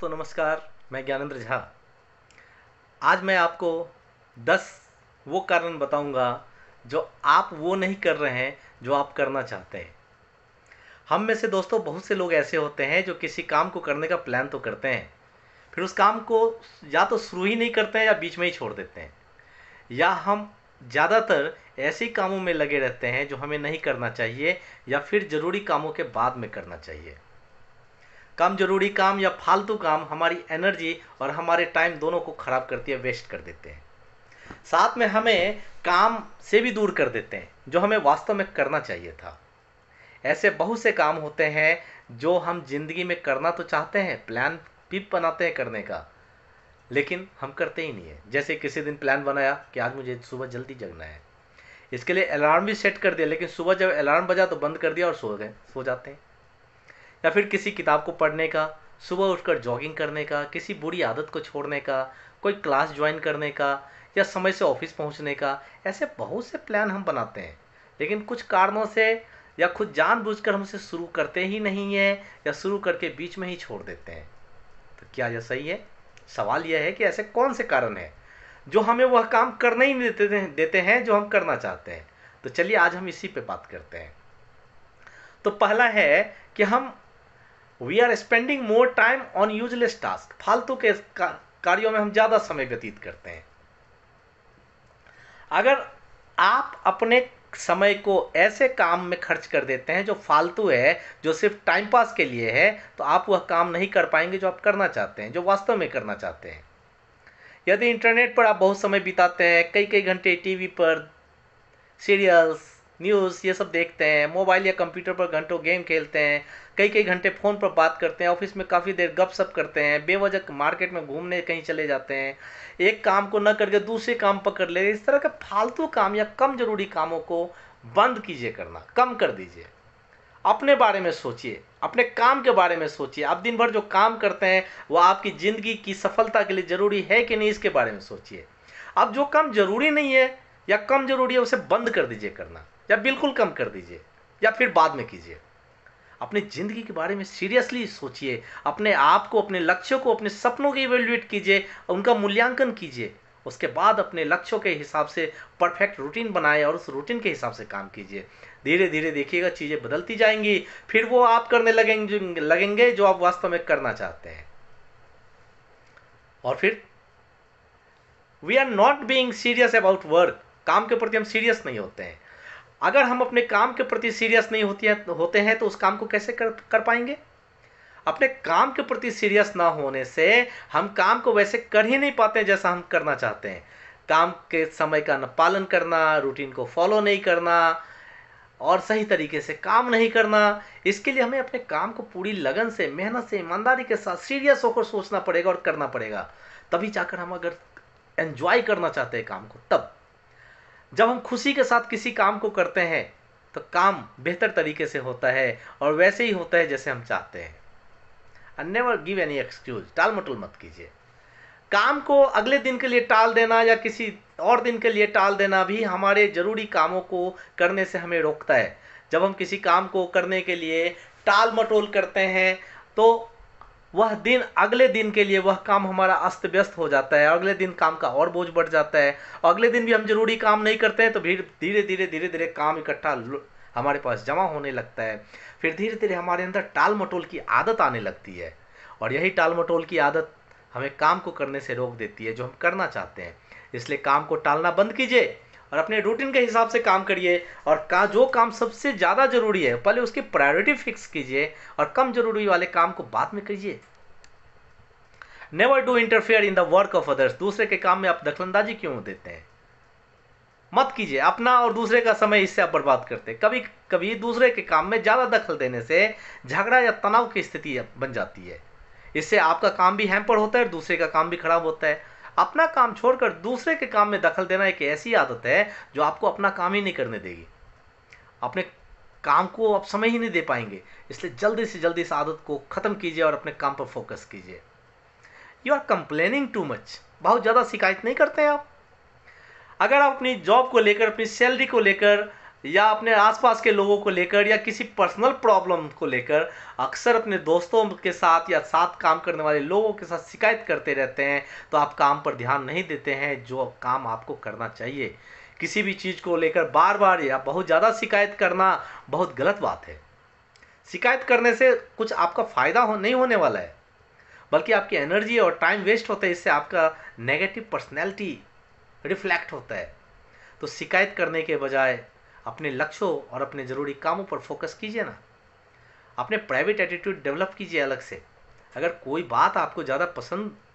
तो नमस्कार, मैं ज्ञानेंद्र झा। आज मैं आपको 10 वो कारण बताऊंगा जो आप वो नहीं कर रहे हैं जो आप करना चाहते हैं। हम में से दोस्तों बहुत से लोग ऐसे होते हैं जो किसी काम को करने का प्लान तो करते हैं, फिर उस काम को या तो शुरू ही नहीं करते हैं या बीच में ही छोड़ देते हैं। या हम ज़्यादातर ऐसे कामों में लगे रहते हैं जो हमें नहीं करना चाहिए या फिर ज़रूरी कामों के बाद में करना चाहिए। कम जरूरी काम या फालतू काम हमारी एनर्जी और हमारे टाइम दोनों को खराब करती है, वेस्ट कर देते हैं। साथ में हमें काम से भी दूर कर देते हैं जो हमें वास्तव में करना चाहिए था। ऐसे बहुत से काम होते हैं जो हम जिंदगी में करना तो चाहते हैं, प्लान भी बनाते हैं करने का, लेकिन हम करते ही नहीं है। जैसे किसी दिन प्लान बनाया कि आज मुझे सुबह जल्दी जगना है, इसके लिए अलार्म भी सेट कर दिया, लेकिन सुबह जब अलार्म बजा तो बंद कर दिया और सो जाते हैं। या फिर किसी किताब को पढ़ने का, सुबह उठकर जॉगिंग करने का, किसी बुरी आदत को छोड़ने का, कोई क्लास ज्वाइन करने का, या समय से ऑफिस पहुंचने का। ऐसे बहुत से प्लान हम बनाते हैं, लेकिन कुछ कारणों से या खुद जानबूझकर हम उसे शुरू करते ही नहीं हैं या शुरू करके बीच में ही छोड़ देते हैं। तो क्या यह सही है? सवाल यह है कि ऐसे कौन से कारण हैं जो हमें वह काम करने ही नहीं देते हैं जो हम करना चाहते हैं। तो चलिए आज हम इसी पे बात करते हैं। तो पहला है कि हम we are spending more time on useless task. फालतू के कार्यों में हम ज़्यादा समय व्यतीत करते हैं। अगर आप अपने समय को ऐसे काम में खर्च कर देते हैं जो फालतू है, जो सिर्फ टाइम पास के लिए है, तो आप वह काम नहीं कर पाएंगे जो आप करना चाहते हैं, जो वास्तव में करना चाहते हैं। यदि इंटरनेट पर आप बहुत समय बिताते हैं, कई कई घंटे टीवी पर सीरियल्स, न्यूज़ ये सब देखते हैं, मोबाइल या कंप्यूटर पर घंटों गेम खेलते हैं, कई कई घंटे फ़ोन पर बात करते हैं, ऑफिस में काफ़ी देर गपशप करते हैं, बेवजह मार्केट में घूमने कहीं चले जाते हैं, एक काम को न करके दूसरे काम पकड़ ले, इस तरह के फालतू काम या कम ज़रूरी कामों को बंद कीजिए, करना कम कर दीजिए। अपने बारे में सोचिए, अपने काम के बारे में सोचिए। आप दिन भर जो काम करते हैं वो आपकी ज़िंदगी की सफलता के लिए ज़रूरी है कि नहीं, इसके बारे में सोचिए। अब जो काम ज़रूरी नहीं है या कम ज़रूरी है उसे बंद कर दीजिए करना, या बिल्कुल कम कर दीजिए, या फिर बाद में कीजिए। अपनी ज़िंदगी के बारे में सीरियसली सोचिए, अपने आप को, अपने लक्ष्यों को, अपने सपनों को इवेल्युएट कीजिए, उनका मूल्यांकन कीजिए। उसके बाद अपने लक्ष्यों के हिसाब से परफेक्ट रूटीन बनाएं और उस रूटीन के हिसाब से काम कीजिए। धीरे धीरे देखिएगा चीज़ें बदलती जाएंगी, फिर वो आप करने लगेंगे जो आप वास्तव में करना चाहते हैं। और फिर we are not being serious about work. काम के प्रति हम सीरियस नहीं होते हैं। अगर हम अपने काम के प्रति सीरियस नहीं होते हैं तो उस काम को कैसे कर पाएंगे? अपने काम के प्रति सीरियस ना होने से हम काम को वैसे कर ही नहीं पाते जैसा हम करना चाहते हैं। काम के समय का न पालन करना, रूटीन को फॉलो नहीं करना और सही तरीके से काम नहीं करना। इसके लिए हमें अपने काम को पूरी लगन से, मेहनत से, ईमानदारी के साथ सीरियस होकर सोचना पड़ेगा और करना पड़ेगा। तभी जाकर हम अगर एंजॉय करना चाहते हैं काम को, तब जब हम खुशी के साथ किसी काम को करते हैं तो काम बेहतर तरीके से होता है और वैसे ही होता है जैसे हम चाहते हैं। And never give any excuse. टाल मटोल मत कीजिए। काम को अगले दिन के लिए टाल देना या किसी और दिन के लिए टाल देना भी हमारे ज़रूरी कामों को करने से हमें रोकता है। जब हम किसी काम को करने के लिए टाल मटोल करते हैं तो वह दिन, अगले दिन के लिए वह काम हमारा अस्त व्यस्त हो जाता है, अगले दिन काम का और बोझ बढ़ जाता है, और अगले दिन भी हम जरूरी काम नहीं करते हैं तो फिर धीरे धीरे काम इकट्ठा हमारे पास जमा होने लगता है। फिर धीरे धीरे हमारे अंदर टाल मटोल की आदत आने लगती है, और यही टाल मटोल की आदत हमें काम को करने से रोक देती है जो हम करना चाहते हैं। इसलिए काम को टालना बंद कीजिए और अपने रूटीन के हिसाब से काम करिए, और जो काम सबसे ज़्यादा ज़रूरी है पहले उसकी प्रायोरिटी फिक्स कीजिए और कम ज़रूरी वाले काम को बाद में कीजिए। Never do interfere in the work of others. दूसरे के काम में आप दखलंदाजी क्यों देते हैं? मत कीजिए। अपना और दूसरे का समय इससे आप बर्बाद करते हैं। कभी कभी दूसरे के काम में ज़्यादा दखल देने से झगड़ा या तनाव की स्थिति बन जाती है। इससे आपका काम भी हैम्पर होता है और दूसरे का काम भी खराब होता है। अपना काम छोड़कर दूसरे के काम में दखल देना एक ऐसी आदत है जो आपको अपना काम ही नहीं करने देगी। अपने काम को आप समय ही नहीं दे पाएंगे। इसलिए जल्दी से जल्दी इस आदत को ख़त्म कीजिए और अपने काम पर फोकस कीजिए। You are complaining too much. बहुत ज़्यादा शिकायत नहीं करते हैं आप? अगर आप अपनी जॉब को लेकर, अपनी सैलरी को लेकर या अपने आसपास के लोगों को लेकर या किसी पर्सनल प्रॉब्लम को लेकर अक्सर अपने दोस्तों के साथ या साथ काम करने वाले लोगों के साथ शिकायत करते रहते हैं, तो आप काम पर ध्यान नहीं देते हैं जो काम आपको करना चाहिए। किसी भी चीज़ को लेकर बार बार या बहुत ज़्यादा शिकायत करना बहुत गलत बात है। शिकायत करने से कुछ आपका फ़ायदा नहीं होने वाला है, बल्कि आपकी एनर्जी और टाइम वेस्ट होता है। इससे आपका नेगेटिव पर्सनैलिटी रिफ्लेक्ट होता है। तो शिकायत करने के बजाय अपने लक्ष्यों और अपने ज़रूरी कामों पर फोकस कीजिए ना। अपने प्राइवेट एटीट्यूड डेवलप कीजिए अलग से। अगर कोई बात आपको ज़्यादा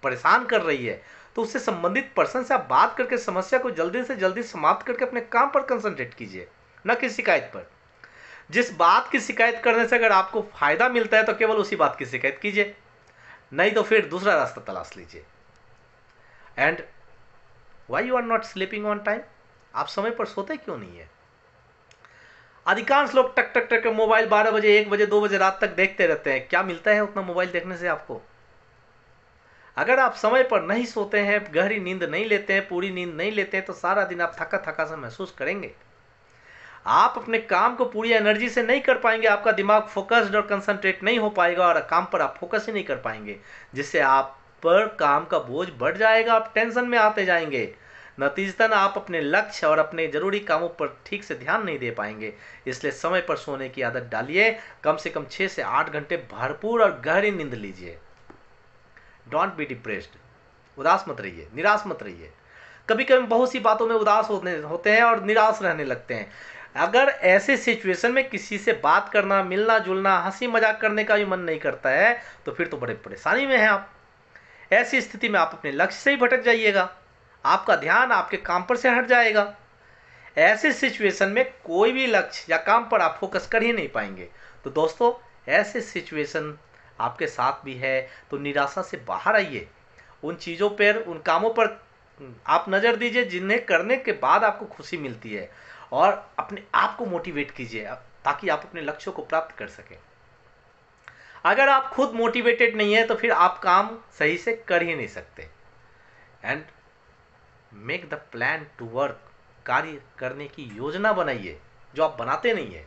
परेशान कर रही है तो उससे संबंधित पर्सन से आप बात करके समस्या को जल्दी से जल्दी समाप्त करके अपने काम पर कंसंट्रेट कीजिए, न कि शिकायत पर। जिस बात की शिकायत करने से अगर आपको फ़ायदा मिलता है तो केवल उसी बात की शिकायत कीजिए, नहीं तो फिर दूसरा रास्ता तलाश लीजिए। And why you are not sleeping on time? आप समय पर सोते क्यों नहीं है? अधिकांश लोग टक टक टक मोबाइल 12 बजे 1 बजे 2 बजे रात तक देखते रहते हैं। क्या मिलता है उतना मोबाइल देखने से आपको? अगर आप समय पर नहीं सोते हैं, गहरी नींद नहीं लेते हैं, पूरी नींद नहीं लेते हैं, तो सारा दिन आप थका थका सा महसूस करेंगे। आप अपने काम को पूरी एनर्जी से नहीं कर पाएंगे। आपका दिमाग फोकस्ड और कंसंट्रेट नहीं हो पाएगा और काम पर आप फोकस ही नहीं कर पाएंगे, जिससे आप पर काम का बोझ बढ़ जाएगा। आप टेंशन में आते जाएंगे। नतीजतन आप अपने लक्ष्य और अपने जरूरी कामों पर ठीक से ध्यान नहीं दे पाएंगे। इसलिए समय पर सोने की आदत डालिए। कम से कम 6 से 8 घंटे भरपूर और गहरी नींद लीजिए। Don't be depressed. उदास मत रहिए, निराश मत रहिए। कभी कभी बहुत सी बातों में उदास होते हैं और निराश रहने लगते हैं। अगर ऐसे सिचुएशन में किसी से बात करना, मिलना जुलना, हंसी मजाक करने का भी मन नहीं करता है, तो फिर तो बड़े परेशानी में हैं आप। ऐसी स्थिति में आप अपने लक्ष्य से ही भटक जाइएगा। आपका ध्यान आपके काम पर से हट जाएगा। ऐसे सिचुएशन में कोई भी लक्ष्य या काम पर आप फोकस कर ही नहीं पाएंगे। तो दोस्तों, ऐसे सिचुएशन आपके साथ भी है तो निराशा से बाहर आइए। उन चीज़ों पर, उन कामों पर आप नज़र दीजिए जिन्हें करने के बाद आपको खुशी मिलती है, और अपने आप को मोटिवेट कीजिए ताकि आप अपने लक्ष्यों को प्राप्त कर सकें। अगर आप खुद मोटिवेटेड नहीं है तो फिर आप काम सही से कर ही नहीं सकते। And make the plan to work. कार्य करने की योजना बनाइए, जो आप बनाते नहीं है।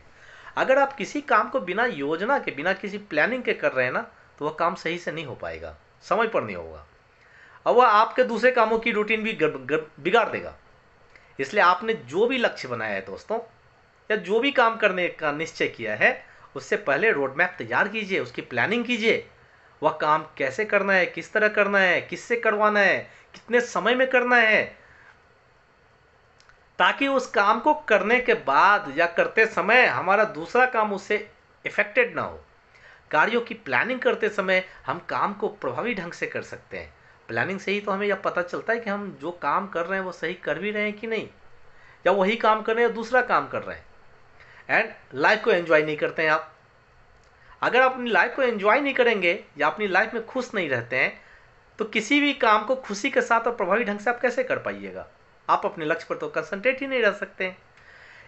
अगर आप किसी काम को बिना योजना के, बिना किसी प्लानिंग के कर रहे हैं ना, तो वह काम सही से नहीं हो पाएगा, समय पर नहीं होगा, और वह आपके दूसरे कामों की रूटीन भी बिगाड़ देगा। इसलिए आपने जो भी लक्ष्य बनाया है दोस्तों, या जो भी काम करने का निश्चय किया है, उससे पहले रोड मैप तैयार कीजिए, उसकी प्लानिंग कीजिए। वह काम कैसे करना है, किस तरह करना है, किससे करवाना है, कितने समय में करना है, ताकि उस काम को करने के बाद या करते समय हमारा दूसरा काम उससे इफेक्टेड ना हो। कार्यों की प्लानिंग करते समय हम काम को प्रभावी ढंग से कर सकते हैं। प्लानिंग से ही तो हमें यह पता चलता है कि हम जो काम कर रहे हैं वो सही कर भी रहे हैं कि नहीं, या वही काम कर रहे हैं या दूसरा काम कर रहे हैं। एंड लाइफ को एंजॉय नहीं करते हैं आप। अगर आप अपनी लाइफ को एंजॉय नहीं करेंगे या अपनी लाइफ में खुश नहीं रहते हैं, तो किसी भी काम को खुशी के साथ और प्रभावी ढंग से आप कैसे कर पाइएगा? आप अपने लक्ष्य पर तो कंसंट्रेट ही नहीं रह सकते हैं।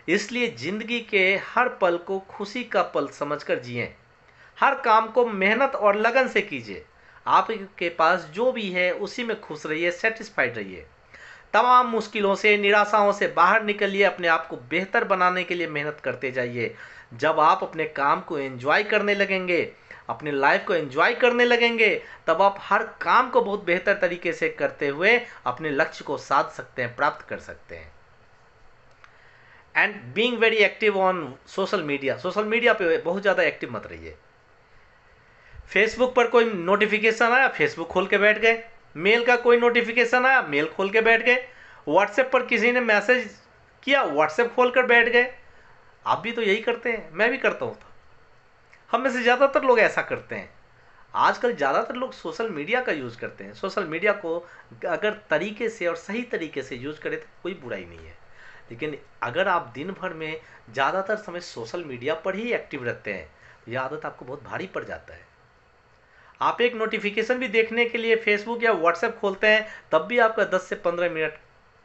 इसलिए जिंदगी के हर पल को खुशी का पल समझकर जिएं। हर काम को मेहनत और लगन से कीजिए। आपके पास जो भी है उसी में खुश रहिए, सेटिस्फाइड रहिए। तमाम मुश्किलों से, निराशाओं से बाहर निकलिए। अपने आप को बेहतर बनाने के लिए मेहनत करते जाइए। जब आप अपने काम को एंजॉय करने लगेंगे, अपने लाइफ को एंजॉय करने लगेंगे, तब आप हर काम को बहुत बेहतर तरीके से करते हुए अपने लक्ष्य को साध सकते हैं, प्राप्त कर सकते हैं। And being very active on social media. Social media पे बहुत ज़्यादा एक्टिव मत रहिए। फेसबुक पर कोई नोटिफिकेशन आया, फेसबुक खोल के बैठ गए। मेल का कोई नोटिफिकेशन आया, मेल खोल के बैठ गए। व्हाट्सएप पर किसी ने मैसेज किया, व्हाट्सएप खोल कर बैठ गए। आप भी तो यही करते हैं, मैं भी करता हूँ। हम में से ज़्यादातर लोग ऐसा करते हैं। आजकल ज़्यादातर लोग सोशल मीडिया का यूज़ करते हैं। सोशल मीडिया को अगर तरीके से और सही तरीके से यूज़ करें तो कोई बुराई नहीं है। लेकिन अगर आप दिन भर में ज़्यादातर समय सोशल मीडिया पर ही एक्टिव रहते हैं, यह आदत आपको बहुत भारी पड़ जाता है। आप एक नोटिफिकेशन भी देखने के लिए फेसबुक या व्हाट्सएप खोलते हैं, तब भी आपका 10 से 15 मिनट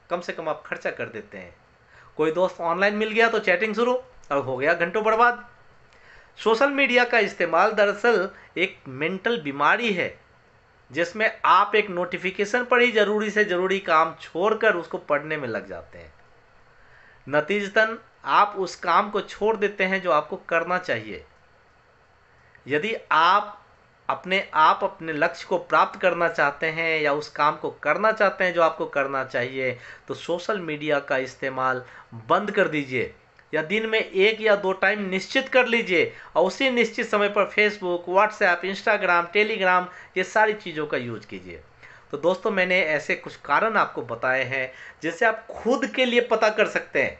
कम से कम आप खर्चा कर देते हैं। कोई दोस्त ऑनलाइन मिल गया तो चैटिंग शुरू, और हो गया घंटों बर्बाद। सोशल मीडिया का इस्तेमाल दरअसल एक मेंटल बीमारी है, जिसमें आप एक नोटिफिकेशन पर ही ज़रूरी से ज़रूरी काम छोड़कर उसको पढ़ने में लग जाते हैं। नतीजतन आप उस काम को छोड़ देते हैं जो आपको करना चाहिए। यदि आप अपने लक्ष्य को प्राप्त करना चाहते हैं या उस काम को करना चाहते हैं जो आपको करना चाहिए, तो सोशल मीडिया का इस्तेमाल बंद कर दीजिए, या दिन में 1 या 2 टाइम निश्चित कर लीजिए और उसी निश्चित समय पर फेसबुक, व्हाट्सएप, इंस्टाग्राम, टेलीग्राम, ये सारी चीज़ों का यूज कीजिए। तो दोस्तों, मैंने ऐसे कुछ कारण आपको बताए हैं जिससे आप खुद के लिए पता कर सकते हैं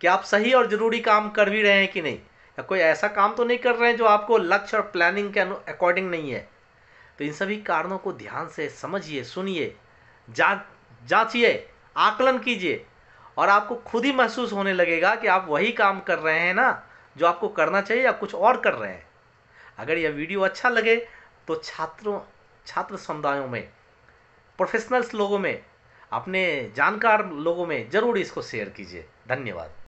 कि आप सही और ज़रूरी काम कर भी रहे हैं कि नहीं, या कोई ऐसा काम तो नहीं कर रहे हैं जो आपको लक्ष्य और प्लानिंग के अकॉर्डिंग नहीं है। तो इन सभी कारणों को ध्यान से समझिए, सुनिए, जांचिए, आकलन कीजिए, और आपको खुद ही महसूस होने लगेगा कि आप वही काम कर रहे हैं ना जो आपको करना चाहिए, या कुछ और कर रहे हैं। अगर यह वीडियो अच्छा लगे तो छात्र समुदायों में, प्रोफेशनल्स लोगों में, अपने जानकार लोगों में ज़रूर इसको शेयर कीजिए। धन्यवाद।